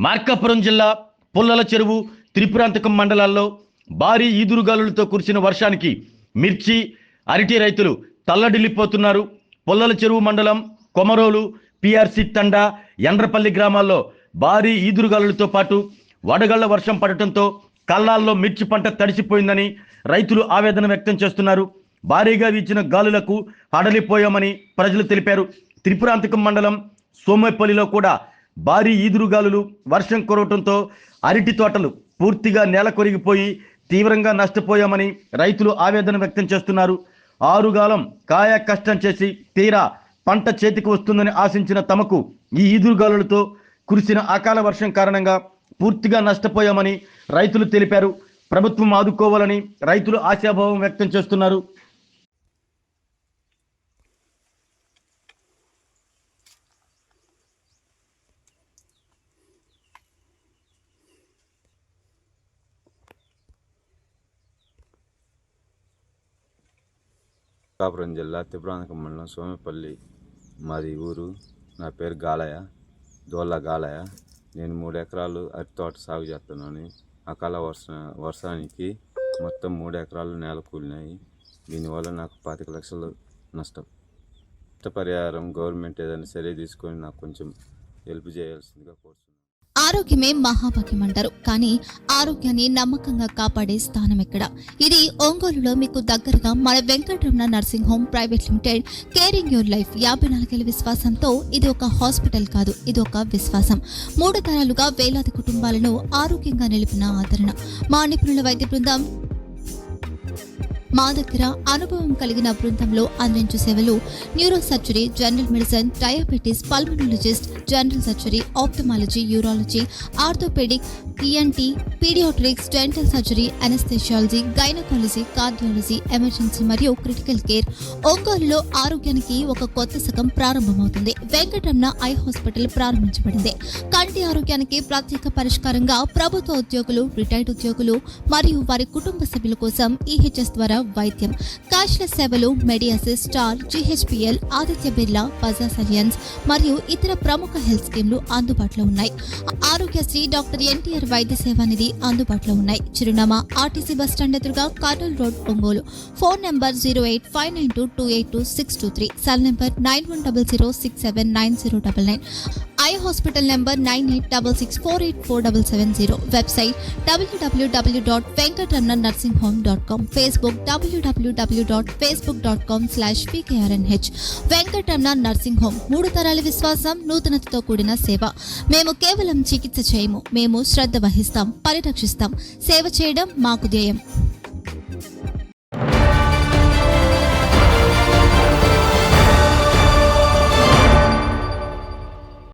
మార్కాపురం జిల్లా పుల్లల చెరువు, త్రిపురాంతకం మండలాల్లో భారీ ఈదురుగాలులతో కురిసిన వర్షానికి మిర్చి, అరటి రైతులు తల్లడిల్లిపోతున్నారు. పుల్లల చెరువు మండలం కొమరోలు, పిఆర్సి తండా, ఎండ్రపల్లి గ్రామాల్లో భారీ ఈదురుగాలులతో పాటు వడగళ్ల వర్షం పడటంతో కల్లాల్లో మిర్చి పంట తడిసిపోయిందని రైతులు ఆవేదన వ్యక్తం చేస్తున్నారు. భారీగా వీచిన గాలులకు హడలిపోయామని ప్రజలు తెలిపారు. త్రిపురాంతకం మండలం సోమేపల్లిలో కూడా భారీ ఈదురుగాలులు వర్షం కురవటంతో అరటి తోటలు పూర్తిగా నేల కొరిగిపోయి తీవ్రంగా నష్టపోయామని రైతులు ఆవేదన వ్యక్తం చేస్తున్నారు. ఆరుగాలం కాయ కష్టం చేసి తీరా పంట చేతికి వస్తుందని ఆశించిన తమకు ఈ ఈదురుగాలులతో కురిసిన అకాల వర్షం కారణంగా పూర్తిగా నష్టపోయామని రైతులు తెలిపారు. ప్రభుత్వం ఆదుకోవాలని రైతులు ఆశాభావం వ్యక్తం చేస్తున్నారు. మార్కాపురం జిల్లా త్రిపురాంతకం మండలం సోమేపల్లి మాది ఊరు. నా పేరు గాలయ్య, దోళ్ళ గాలయ్య. నేను 3 ఎకరాలు అరటి తోట సాగు చేస్తున్నాను. అకాల వర్షానికి మొత్తం 3 ఎకరాలు నేల కూలినాయి. దీనివల్ల నాకు 25 లక్షలు నష్టం. నష్టపరిహారం గవర్నమెంట్ ఏదైనా చర్య తీసుకొని నాకు కొంచెం హెల్ప్ చేయాల్సిందిగా కోరుతున్నాను. ఆరోగ్యమే మహాభాగ్యం అంటారు, కానీ ఆరోగ్యాన్ని నమ్మకంగా కాపాడే స్థానం ఎక్కడ? ఇది ఒంగోలులో మీకు దగ్గరగా మన Venkataramana nursing home private limited. Caring your life 54 ఏళ్ల విశ్వాసంతో ఇది ఒక హాస్పిటల్ కాదు, ఇది ఒక విశ్వాసం. 3 తరాలుగా వేలాది కుటుంబాలను ఆరోగ్యంగా నిలిపిన ఆదరణ. మా నిపుణుల వైద్య బృందం మా దగ్గర అనుభవం కలిగిన బృందంలో అందించే సేవలు neuro surgery, general medicine, diabetes, pulmonologist, general surgery, ophthalmology, urology, orthopaedic, ENT, paediatrics, dental surgery, anaesthesiology, gynaecology, cardiology, emergency మరియు క్రిటికల్ కేర్. ఒంగోలులో ఆరోగ్యానికి ఒక కొత్త శకం ప్రారంభమవుతుంది. వెంకటరమణ ఐ హాస్పిటల్ ప్రారంభించబడింది. కంటి ఆరోగ్యానికి ప్రత్యేక పరిష్కారంగా ప్రభుత్వ ఉద్యోగులు, రిటైర్డ్ ఉద్యోగులు మరియు వారి కుటుంబ సభ్యుల కోసం ఈహెచ్ఎస్ ద్వారా వైద్యం, క్యాష్లెస్ సేవలు, మెడియాసిస్, స్టార్, జీహెచ్పిఎల్, ఆదిత్య బిర్లా, బజాజ్ అలియన్స్ మరియు ఇతర ప్రముఖ హెల్త్ స్కీమ్లు అందుబాటులో ఉన్నాయి. ఆరోగ్యశ్రీ, డాక్టర్ ఎన్టీఆర్ వైద్య సేవా నిధి అందుబాటులో ఉన్నాయి. చిరునామా ఆర్టీసీ బస్టాండ్ ఎదురుగా, Kurnool road, Ongole. Phone number 08592282623, cell number 9100679099, eye hospital number 9866484770, website www.venkatramanarsinghome.com, Facebook www.facebook.com/pkrnh. Venkataramana nursing home, 3 తరాల విశ్వాసం, నూతనతతో కూడిన సేవ. మేము కేవలం చికిత్స చేయము, మేము శ్రద్ధ వహిస్తాం, పరిరక్షిస్తాం. సేవ చేయడం మాకు ధ్యేయం.